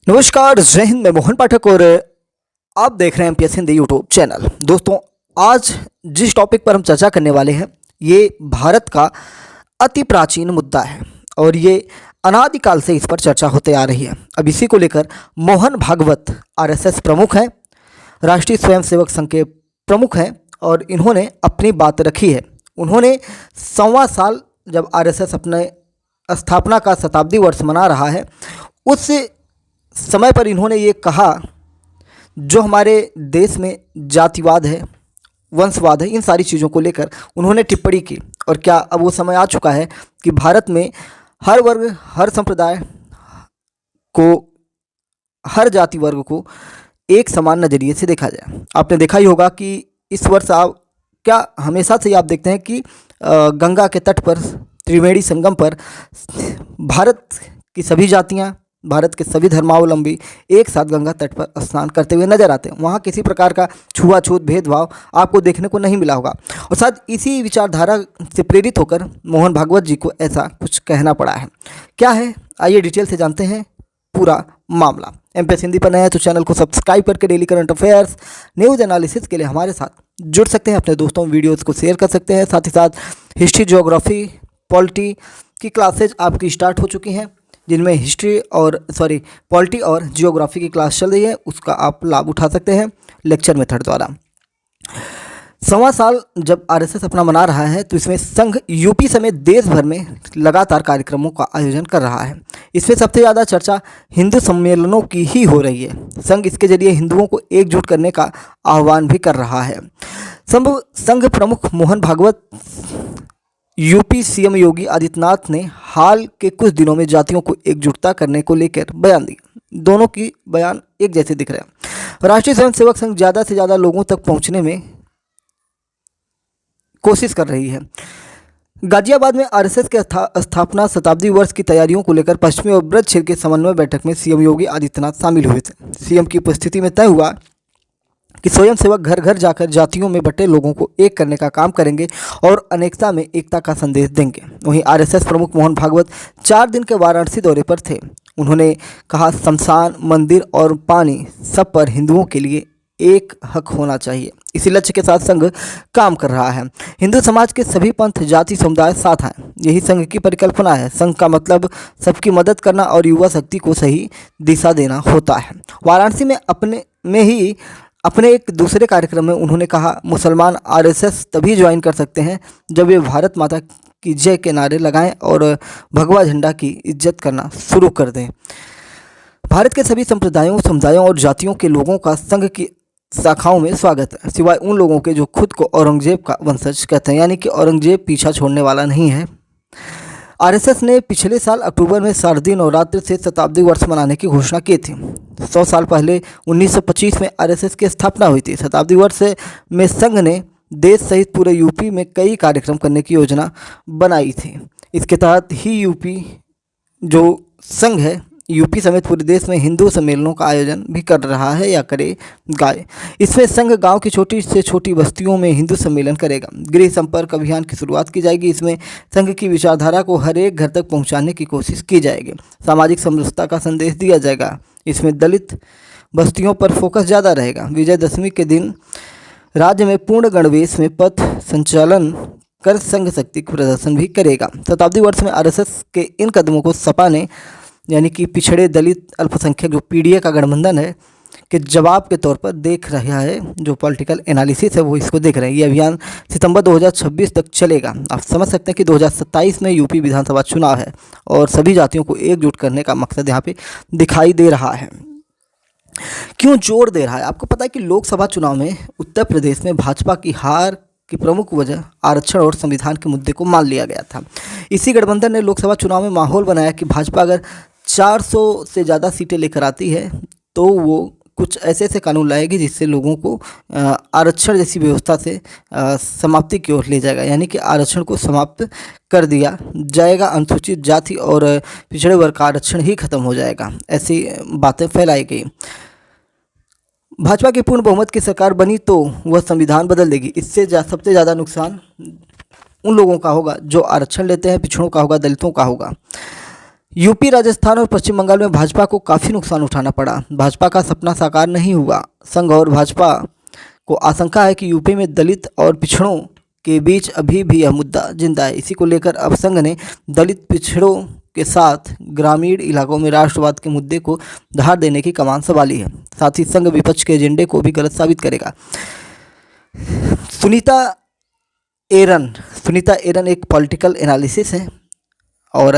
नमस्कार, जय हिंद। मैं मोहन पाठक और आप देख रहे हैं एमपीएससी हिंदी यूट्यूब चैनल। दोस्तों, आज जिस टॉपिक पर हम चर्चा करने वाले हैं ये भारत का अति प्राचीन मुद्दा है और ये अनादिकाल से इस पर चर्चा होते आ रही है। अब इसी को लेकर मोहन भागवत आरएसएस प्रमुख हैं, राष्ट्रीय स्वयंसेवक संघ के प्रमुख हैं और इन्होंने अपनी बात रखी है। उन्होंने 1.25 साल जब आरएसएस अपने स्थापना का शताब्दी वर्ष मना रहा है उस समय पर इन्होंने ये कहा, जो हमारे देश में जातिवाद है, वंशवाद है, इन सारी चीज़ों को लेकर उन्होंने टिप्पणी की। और क्या अब वो समय आ चुका है कि भारत में हर वर्ग, हर संप्रदाय को, हर जाति वर्ग को एक समान नज़रिए से देखा जाए। आपने देखा ही होगा कि इस वर्ष आप क्या हमेशा से ही आप देखते हैं कि गंगा के तट पर, त्रिवेणी संगम पर भारत की सभी जातियाँ, भारत के सभी धर्मावलंबी एक साथ गंगा तट पर स्नान करते हुए नजर आते हैं। वहाँ किसी प्रकार का छुआछूत भेदभाव आपको देखने को नहीं मिला होगा और शायद इसी विचारधारा से प्रेरित होकर मोहन भागवत जी को ऐसा कुछ कहना पड़ा है। क्या है, आइए डिटेल से जानते हैं पूरा मामला। एमपीएससी हिंदी पर नया है तो चैनल को सब्सक्राइब करके daily current affairs, news analysis के लिए हमारे साथ जुड़ सकते हैं। अपने दोस्तों वीडियोज़ को शेयर कर सकते हैं। साथ ही साथ हिस्ट्री, ज्योग्राफी, पॉलिटी की क्लासेज आपकी स्टार्ट हो चुकी हैं, जिनमें पॉलिटी और जियोग्राफी की क्लास चल रही है, उसका आप लाभ उठा सकते हैं लेक्चर मेथड द्वारा। 1.25 साल जब आरएसएस अपना मना रहा है तो इसमें संघ यूपी समेत देश भर में लगातार कार्यक्रमों का आयोजन कर रहा है। इसमें सबसे ज़्यादा चर्चा हिंदू सम्मेलनों की ही हो रही है। संघ इसके जरिए हिंदुओं को एकजुट करने का आह्वान भी कर रहा है। संघ प्रमुख मोहन भागवत यूपी सीएम योगी आदित्यनाथ ने हाल के कुछ दिनों में जातियों को एकजुटता करने को लेकर बयान दिया। दोनों की बयान एक जैसे दिख रहे हैं। राष्ट्रीय स्वयंसेवक संघ ज़्यादा से ज़्यादा लोगों तक पहुंचने में कोशिश कर रही है। गाजियाबाद में आरएसएस के स्थापना शताब्दी वर्ष की तैयारियों को लेकर पश्चिमी और ब्रज क्षेत्र के समन्वय बैठक में सीएम योगी आदित्यनाथ शामिल हुए थे। सीएम की उपस्थिति में तय हुआ कि स्वयंसेवक घर घर जाकर जातियों में बटे लोगों को एक करने का काम करेंगे और अनेकता में एकता का संदेश देंगे। वहीं आरएसएस प्रमुख मोहन भागवत 4 दिन के वाराणसी दौरे पर थे। उन्होंने कहा, शमशान, मंदिर और पानी सब पर हिंदुओं के लिए एक हक होना चाहिए। इसी लक्ष्य के साथ संघ काम कर रहा है। हिंदू समाज के सभी पंथ, जाति, समुदाय साथ आए, यही संघ की परिकल्पना है। संघ का मतलब सबकी मदद करना और युवा शक्ति को सही दिशा देना होता है। वाराणसी में अपने एक दूसरे कार्यक्रम में उन्होंने कहा, मुसलमान आरएसएस तभी ज्वाइन कर सकते हैं जब वे भारत माता की जय के नारे लगाएं और भगवा झंडा की इज्जत करना शुरू कर दें। भारत के सभी संप्रदायों, समुदायों और जातियों के लोगों का संघ की शाखाओं में स्वागत है, सिवाय उन लोगों के जो खुद को औरंगजेब का वंशज कहते हैं, यानी कि औरंगजेब पीछा छोड़ने वाला नहीं है। आरएसएस ने पिछले साल अक्टूबर में शारदीय नवरात्र से शताब्दी वर्ष मनाने की घोषणा की थी। 100 साल पहले 1925 में आरएसएस की स्थापना हुई थी। शताब्दी वर्ष में संघ ने देश सहित पूरे यूपी में कई कार्यक्रम करने की योजना बनाई थी। इसके तहत ही संघ है यूपी समेत पूरे देश में हिंदू सम्मेलनों का आयोजन भी कर रहा है या करेगा। इसमें संघ गांव की छोटी से छोटी बस्तियों में हिंदू सम्मेलन करेगा। गृह संपर्क अभियान की शुरुआत की जाएगी। इसमें संघ की विचारधारा को हर एक घर तक पहुंचाने की कोशिश की जाएगी। सामाजिक समरसता का संदेश दिया जाएगा। इसमें दलित बस्तियों पर फोकस ज़्यादा रहेगा। विजयदशमी के दिन राज्य में पूर्ण गणवेश में पथ संचालन कर संघ शक्ति प्रदर्शन भी करेगा। शताब्दी वर्ष में आरएसएस के इन कदमों को सपा ने, यानी कि पिछड़े दलित अल्पसंख्यक जो पीडीए का गठबंधन है, के जवाब के तौर पर देख रहा है। जो पॉलिटिकल एनालिसिस है वो इसको देख रहे हैं। ये अभियान सितंबर 2026 तक चलेगा। आप समझ सकते हैं कि 2027 में यूपी विधानसभा चुनाव है और सभी जातियों को एकजुट करने का मकसद यहाँ पे दिखाई दे रहा है। क्यों जोर दे रहा है? आपको पता है कि लोकसभा चुनाव में उत्तर प्रदेश में भाजपा की हार की प्रमुख वजह आरक्षण और संविधान के मुद्दे को मान लिया गया था। इसी गठबंधन ने लोकसभा चुनाव में माहौल बनाया कि भाजपा अगर 400 से ज़्यादा सीटें लेकर आती है तो वो कुछ ऐसे कानून लाएगी जिससे लोगों को आरक्षण जैसी व्यवस्था से समाप्ति की ओर ले जाएगा, यानी कि आरक्षण को समाप्त कर दिया जाएगा। अनुसूचित जाति और पिछड़े वर्ग का आरक्षण ही खत्म हो जाएगा, ऐसी बातें फैलाई गई। भाजपा की पूर्ण बहुमत की सरकार बनी तो वह संविधान बदल देगी। इससे सबसे ज़्यादा नुकसान उन लोगों का होगा जो आरक्षण लेते हैं, पिछड़ों का होगा, दलितों का होगा। यूपी, राजस्थान और पश्चिम बंगाल में भाजपा को काफ़ी नुकसान उठाना पड़ा। भाजपा का सपना साकार नहीं हुआ। संघ और भाजपा को आशंका है कि यूपी में दलित और पिछड़ों के बीच अभी भी यह मुद्दा जिंदा है। इसी को लेकर अब संघ ने दलित पिछड़ों के साथ ग्रामीण इलाकों में राष्ट्रवाद के मुद्दे को धार देने की कमान संभाली है। साथ ही संघ विपक्ष के एजेंडे को भी गलत साबित करेगा। सुनीता एरन एक पॉलिटिकल एनालिसिस है और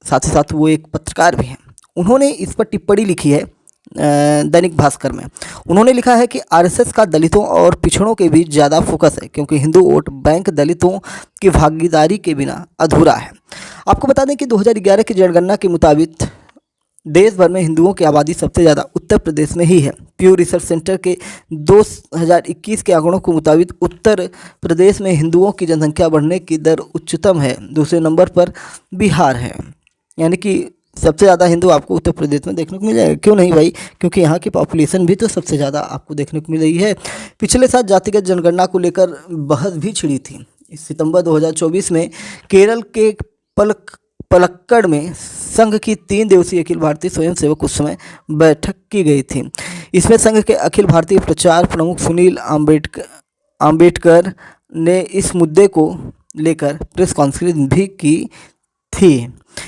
साथ ही साथ वो एक पत्रकार भी हैं। उन्होंने इस पर टिप्पणी लिखी है दैनिक भास्कर में। उन्होंने लिखा है कि आरएसएस का दलितों और पिछड़ों के बीच ज़्यादा फोकस है, क्योंकि हिंदू वोट बैंक दलितों की भागीदारी के बिना अधूरा है। आपको बता दें कि 2011 की जनगणना के मुताबिक देश भर में हिंदुओं की आबादी सबसे ज़्यादा उत्तर प्रदेश में ही है। प्यू रिसर्च सेंटर के 2021 के आंकड़ों के मुताबिक उत्तर प्रदेश में हिंदुओं की जनसंख्या बढ़ने की दर उच्चतम है। दूसरे नंबर पर बिहार है, यानी कि सबसे ज़्यादा हिंदू आपको उत्तर प्रदेश में देखने को मिल जाएगा। क्यों नहीं भाई, क्योंकि यहाँ की पॉपुलेशन भी तो सबसे ज़्यादा आपको देखने को मिल रही है। पिछले साल जातिगत जनगणना को लेकर बहस भी छिड़ी थी। सितंबर 2024 में केरल के पलक्कड़ में संघ की 3 दिवसीय अखिल भारतीय स्वयंसेवक उस समय बैठक की गई थी। इसमें संघ के अखिल भारतीय प्रचार प्रमुख सुनील आम्बेडकर ने इस मुद्दे को लेकर प्रेस कॉन्फ्रेंस भी की थी।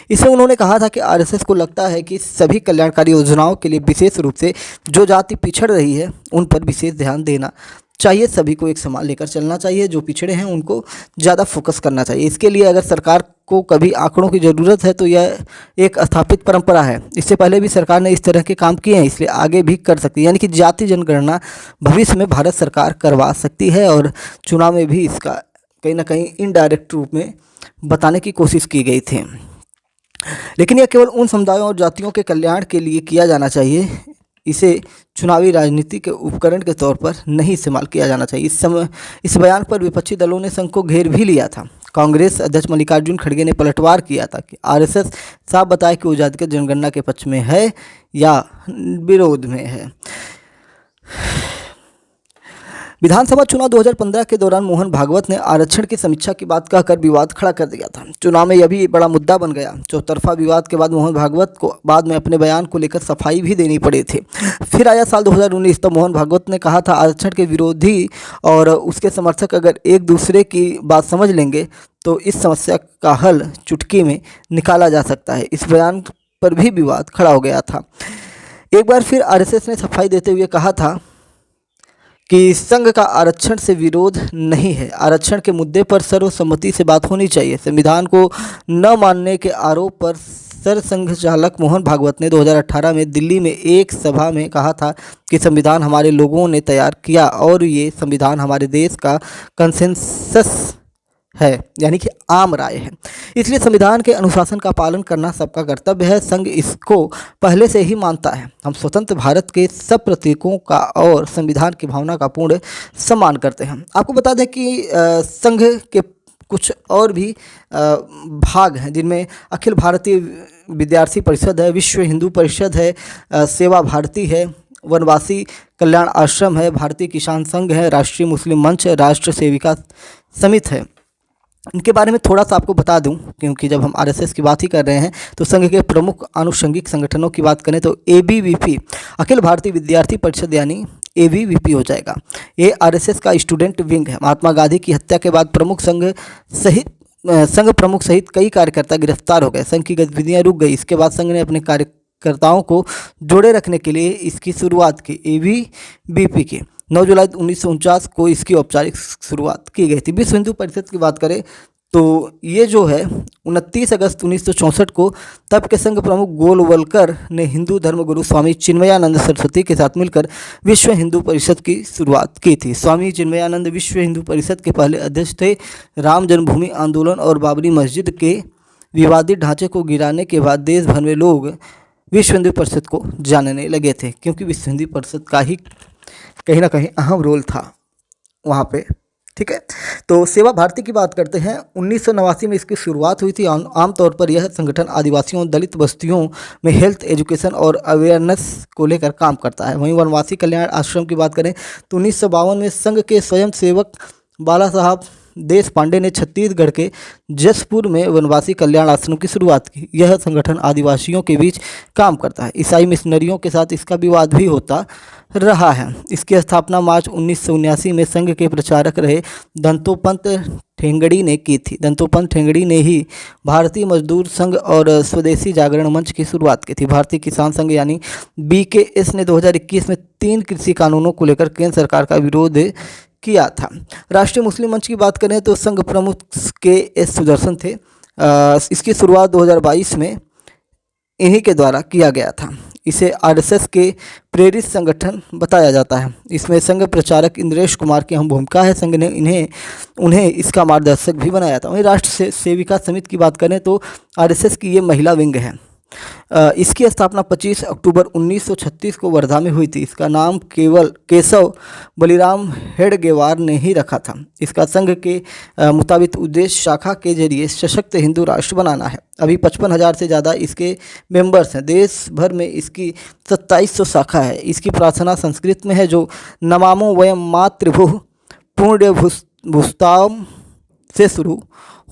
इसमें उन्होंने कहा था कि आरएसएस को लगता है कि सभी कल्याणकारी योजनाओं के लिए विशेष रूप से जो जाति पिछड़ रही है उन पर विशेष ध्यान देना चाहिए। सभी को एक समान लेकर चलना चाहिए। जो पिछड़े हैं उनको ज़्यादा फोकस करना चाहिए। इसके लिए अगर सरकार को कभी आंकड़ों की ज़रूरत है तो यह एक स्थापित परंपरा है। इससे पहले भी सरकार ने इस तरह के काम किए हैं, इसलिए आगे भी कर सकती है। यानी कि जाति जनगणना भविष्य में भारत सरकार करवा सकती है और चुनाव में भी इसका कहीं ना कहीं इनडायरेक्ट रूप में बताने की कोशिश की गई थी। लेकिन यह केवल उन समुदायों और जातियों के कल्याण के लिए किया जाना चाहिए। इसे चुनावी राजनीति के उपकरण के तौर पर नहीं इस्तेमाल किया जाना चाहिए। इस बयान पर विपक्षी दलों ने संघ को घेर भी लिया था। कांग्रेस अध्यक्ष मल्लिकार्जुन खड़गे ने पलटवार किया था कि आरएसएस साफ बताए कि वो जातिगत जनगणना के पक्ष में है या विरोध में है। विधानसभा चुनाव 2015 के दौरान मोहन भागवत ने आरक्षण की समीक्षा की बात कहकर विवाद खड़ा कर दिया था। चुनाव में यह भी बड़ा मुद्दा बन गया। चौतरफा विवाद के बाद मोहन भागवत को बाद में अपने बयान को लेकर सफाई भी देनी पड़ी थी। फिर आया साल 2019, तो मोहन भागवत ने कहा था आरक्षण के विरोधी और उसके समर्थक अगर एक दूसरे की बात समझ लेंगे तो इस समस्या का हल चुटकी में निकाला जा सकता है। इस बयान पर भी विवाद खड़ा हो गया था। एक बार फिर आरएसएस ने सफाई देते हुए कहा था कि संघ का आरक्षण से विरोध नहीं है। आरक्षण के मुद्दे पर सर्वसम्मति से बात होनी चाहिए। संविधान को न मानने के आरोप पर सरसंघ चालक मोहन भागवत ने 2018 में दिल्ली में एक सभा में कहा था कि संविधान हमारे लोगों ने तैयार किया और ये संविधान हमारे देश का कंसेंसस है, यानी कि आम राय है। इसलिए संविधान के अनुशासन का पालन करना सबका कर्तव्य है। संघ इसको पहले से ही मानता है। हम स्वतंत्र भारत के सब प्रतीकों का और संविधान की भावना का पूर्ण सम्मान करते हैं। आपको बता दें कि संघ के कुछ और भी भाग हैं जिनमें अखिल भारतीय विद्यार्थी परिषद है, विश्व हिंदू परिषद है, सेवा भारती है, वनवासी कल्याण आश्रम है, भारतीय किसान संघ है, राष्ट्रीय मुस्लिम मंच है, राष्ट्र सेविका समिति है। इनके बारे में थोड़ा सा आपको बता दूं, क्योंकि जब हम आरएसएस की बात ही कर रहे हैं तो संघ के प्रमुख आनुषंगिक संगठनों की बात करें तो एबीवीपी अखिल भारतीय विद्यार्थी परिषद यानी एबीवीपी हो जाएगा। ये आरएसएस का स्टूडेंट विंग है। महात्मा गांधी की हत्या के बाद संघ प्रमुख सहित कई कार्यकर्ता गिरफ्तार हो गए। संघ की गतिविधियां रुक गई। इसके बाद संघ ने अपने कार्यकर्ताओं को जोड़े रखने के लिए इसकी शुरुआत की। एबीवीपी की 9 जुलाई 1949 को इसकी औपचारिक शुरुआत की गई थी। विश्व हिंदू परिषद की बात करें तो ये जो है 29 अगस्त 1964 को तब के संघ प्रमुख गोलवलकर ने हिंदू धर्मगुरु स्वामी चिन्मयानंद सरस्वती के साथ मिलकर विश्व हिंदू परिषद की शुरुआत की थी। स्वामी चिन्मयानंद विश्व हिंदू परिषद के पहले अध्यक्ष थे। राम जन्मभूमि आंदोलन और बाबरी मस्जिद के विवादित ढांचे को गिराने के बाद देश भर में लोग विश्व हिंदू परिषद को जानने लगे थे, क्योंकि विश्व हिंदू परिषद का ही कहीं ना कहीं अहम रोल था वहाँ पे। ठीक है, तो सेवा भारती की बात करते हैं। 1989 में इसकी शुरुआत हुई थी। आमतौर पर यह संगठन आदिवासियों दलित बस्तियों में हेल्थ एजुकेशन और अवेयरनेस को लेकर काम करता है। वहीं वनवासी कल्याण आश्रम की बात करें तो 1952 में संघ के स्वयं सेवक बाला साहब देश पांडे ने छत्तीसगढ़ के जसपुर में वनवासी कल्याण आश्रम की शुरुआत की। यह संगठन आदिवासियों के बीच काम करता है। ईसाई मिशनरियों के साथ इसका विवाद भी होता रहा है। इसकी स्थापना मार्च 1979 में संघ के प्रचारक रहे दंतोपंत ठेंगड़ी ने की थी। दंतोपंत ठेंगड़ी ने ही भारतीय मजदूर संघ और स्वदेशी जागरण मंच की शुरुआत की थी। भारतीय किसान संघ यानी BKS ने 2021 में 3 कृषि कानूनों को लेकर केंद्र सरकार का विरोध किया था। राष्ट्रीय मुस्लिम मंच की बात करें तो संघ प्रमुख KS सुदर्शन थे। इसकी शुरुआत 2022 में इन्हीं के द्वारा किया गया था। इसे RSS के प्रेरित संगठन बताया जाता है। इसमें संघ प्रचारक इंद्रेश कुमार की अहम भूमिका है। संघ ने उन्हें इसका मार्गदर्शक भी बनाया था। वहीं राष्ट्र सेविका समिति की बात करें तो RSS की ये महिला विंग है। इसकी स्थापना 25 अक्टूबर 1936 को वर्धा में हुई थी। इसका नाम केवल केशव बलिराम हेडगेवार ने ही रखा था। इसका संघ के मुताबिक उद्देश्य शाखा के जरिए सशक्त हिंदू राष्ट्र बनाना है। अभी 55,000 से ज़्यादा इसके मेंबर्स हैं। देश भर में इसकी 2700 शाखा है। इसकी प्रार्थना संस्कृत में है जो नमामो वयम मातृभुः पुण्यभूस्ताम से शुरू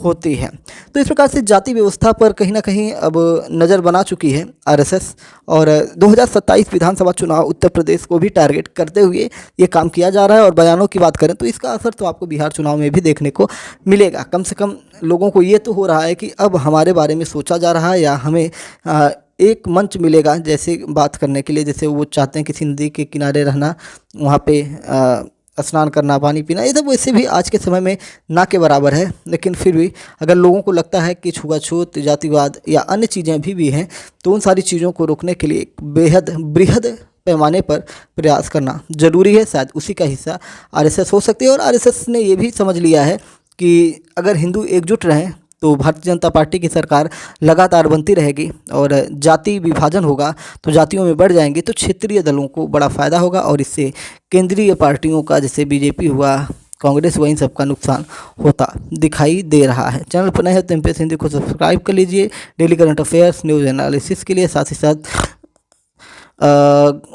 होती है। तो इस प्रकार से जाति व्यवस्था पर कहीं ना कहीं अब नज़र बना चुकी है RSS और 2027 विधानसभा चुनाव उत्तर प्रदेश को भी टारगेट करते हुए ये काम किया जा रहा है। और बयानों की बात करें तो इसका असर तो आपको बिहार चुनाव में भी देखने को मिलेगा। कम से कम लोगों को ये तो हो रहा है कि अब हमारे बारे में सोचा जा रहा है या हमें एक मंच मिलेगा जैसे बात करने के लिए। जैसे वो चाहते हैं किसी नदी के किनारे रहना, वहाँ पे स्नान करना, पानी पीना, ये सब वैसे भी आज के समय में ना के बराबर है। लेकिन फिर भी अगर लोगों को लगता है कि छुआछूत, जातिवाद या अन्य चीज़ें भी हैं तो उन सारी चीज़ों को रोकने के लिए बेहद बृहद पैमाने पर प्रयास करना ज़रूरी है। शायद उसी का हिस्सा RSS हो सकती है। और RSS ने ये भी समझ लिया है कि अगर हिंदू एकजुट रहें तो भारतीय जनता पार्टी की सरकार लगातार बनती रहेगी और जाति विभाजन होगा तो जातियों में बढ़ जाएंगे तो क्षेत्रीय दलों को बड़ा फ़ायदा होगा और इससे केंद्रीय पार्टियों का जैसे BJP हुआ, कांग्रेस हुआ, इन सब का नुकसान होता दिखाई दे रहा है। चैनल पर नए हैं तो MPS हिंदी को सब्सक्राइब कर लीजिए daily current affairs, news analysis के लिए। साथ ही साथ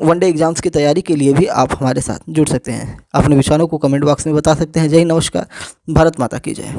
वनडे एग्जाम्स की तैयारी के लिए भी आप हमारे साथ जुड़ सकते हैं। अपने विचारों को कमेंट बॉक्स में बता सकते हैं। जय हिंद, नमस्कार, भारत माता की जय।